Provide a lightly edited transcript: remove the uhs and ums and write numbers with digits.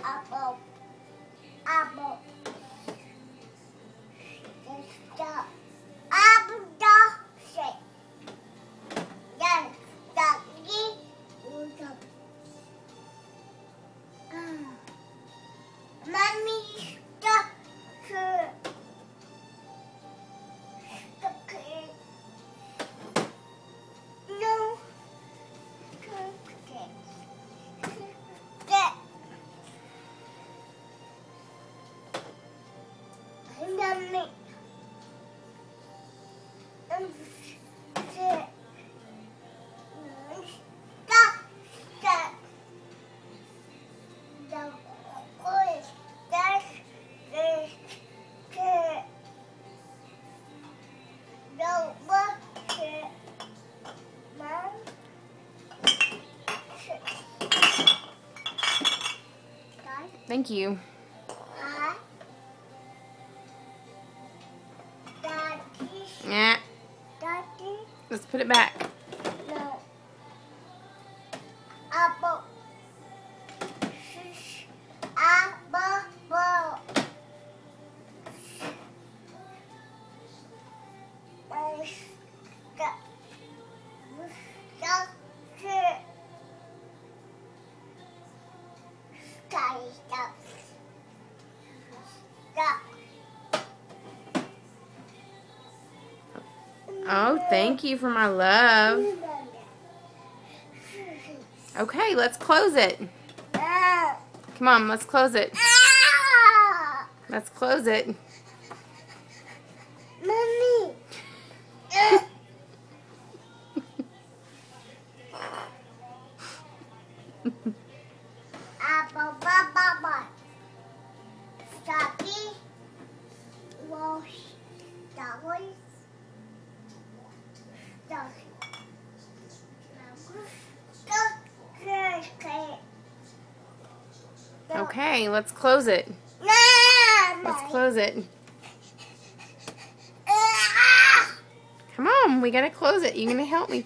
Apple. Apple. The apple shape. Yes, Mommy, stop. No. Mommy. Thank you. Yeah. Daddy? Let's put it back. No. Apple. Apple. Oh, thank you for my love. Okay, let's close it. Come on, let's close it. Let's close it. Mommy. Apple, baba. Stucky. Wash. Dollars. Okay, let's close it. Let's close it. Come on, we gotta close it. You gonna help me?